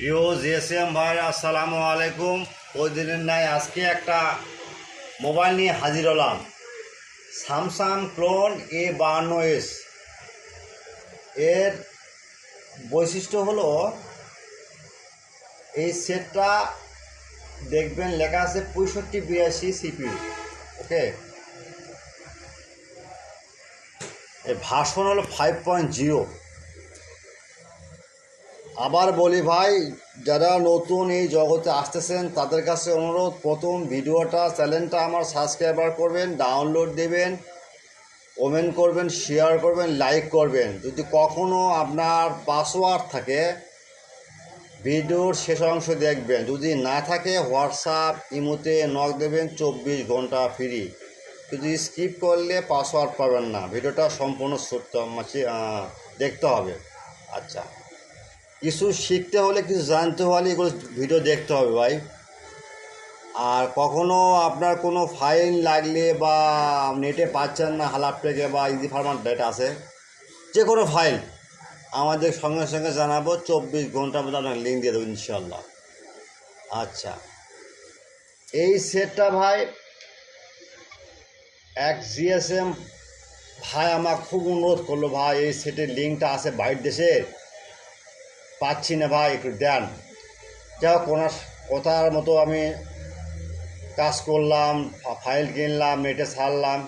প্রিয় জিএসএম ভাই, আসসালামু আলাইকুম। ওই দিনের নাই আজকে একটা মোবাইল নিয়ে হাজির হলাম। Samsung clone A52S। এর বৈশিষ্ট্য হলো এই সেটটা দেখবেন লেখা আছে 6582 সিপিইউ। ওকে, এর ভার্সন হলো 5.0। আবার বলি ভাই, যারা নতুন এই জগতে আসতেছেন তাদের কাছে অনুরোধ, প্রথম ভিডিওটা চ্যানেলটা আমার সাবস্ক্রাইবার করবেন, ডাউনলোড দেবেন, কমেন্ট করবেন, শেয়ার করবেন, লাইক করবেন। যদি কখনও আপনার পাসওয়ার্ড থাকে ভিডিওর শেষ অংশ দেখবেন, যদি না থাকে হোয়াটসঅ্যাপ ইমোতে নক দেবেন, 24 ঘন্টা ফ্রি। যদি স্কিপ করলে পাসওয়ার্ড পাবেন না। ভিডিওটা সম্পূর্ণ দেখতে হবে। আচ্ছা, কিছু শিখতে হলে, কিছু জানতে হলে এগুলো ভিডিও দেখতে হবে ভাই। আর কখনো আপনার কোনো ফাইল লাগলে বা নেটে পাচ্ছেন না, হালাপটেকে বা ইজি ফার্মার ডেটা আছে, যে কোনো ফাইল আমাদের সঙ্গে সঙ্গে জানাবো, 24 ঘন্টার মধ্যে আপনার লিঙ্ক দিয়ে দেবো ইনশাল্লাহ। আচ্ছা, এই সেটটা ভাই এক জিএসএম ভাই আমার খুব অনুরোধ করলো, ভাই এই সেটের লিঙ্কটা আছে বাইরের দেশের, পাচ্ছি না ভাই, একটু দেন। যাই হোক, ওনার কথার মতো আমি কাজ করলাম, ফাইল কিনলাম, নেটে ছাড়লাম।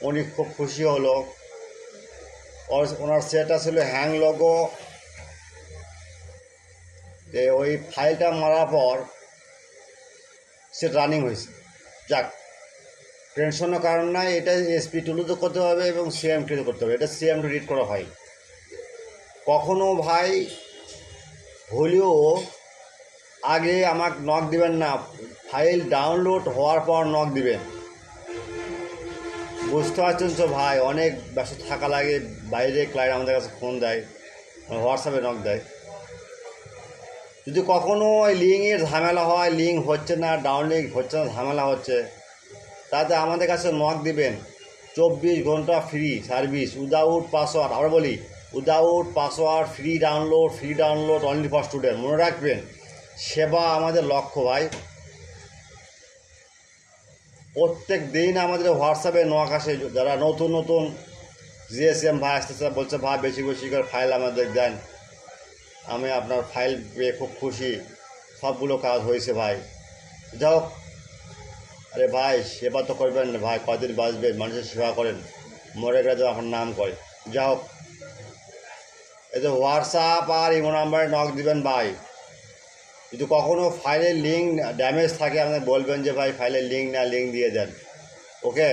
উনি খুব খুশি হলো। ওনার সেটটা ছিল হ্যাং লোগো। ওই ফাইলটা মারার পর সেট রানিং হয়েছে। যাক, টেনশনের কারণ নাই। এটা এসপি টুলুতে করতে হবে এবং সিএমটিতে করতে হবে। এটা সিএমটি রিড করা হয়। কখনো ভাই হলেও আগে আমাকে নক দিবেন না, ফাইল ডাউনলোড হওয়ার পর নক দিবেন। বুঝতে পারছেন তো ভাই, অনেক ব্যস্ত থাকা লাগে, বাইরে ক্লায়েন্ট আমাদের কাছে ফোন দেয়, হোয়াটসঅ্যাপে নক দেয়। যদি কখনও ওই লিঙ্কের ঝামেলা হয়, লিঙ্ক হচ্ছে না, ডাউনলিঙ্ক হচ্ছে না, ঝামেলা হচ্ছে, তাতে আমাদের কাছে নক দিবেন। 24 ঘন্টা ফ্রি সার্ভিস, উইদাউট পাসওয়ার্ড। আবার বলি, without password, free download only for student. মনে রাখবেন, সেবা আমাদের লক্ষ্য ভাই। প্রত্যেক দিন আমাদের হোয়াটসঅ্যাপে নক আসে, যারা নতুন নতুন জিএসএম ভাই আসতেছে, বলছে ভাই বেশি বেশি করে ফাইল আমাদের দেন। আমি আপনার ফাইল পেয়ে খুব খুশি, সবগুলো কাজ হয়েছে ভাই। যাই হোক, আরে ভাই সেবা তো করবেন না ভাই, কদিন বাঁচবে, মানুষের সেবা করেন, মরে গেলে তো আপনার নাম করে। যাই হোক, এই যে হোয়াটসঅ্যাপ আর ইমো নাম্বারে নক দিবেন ভাই। যদি কখনও ফাইলের লিঙ্ক ড্যামেজ থাকে, আমাদের বলবেন যে ভাই ফাইলের লিঙ্ক না, লিঙ্ক দিয়ে দেন। ওকে।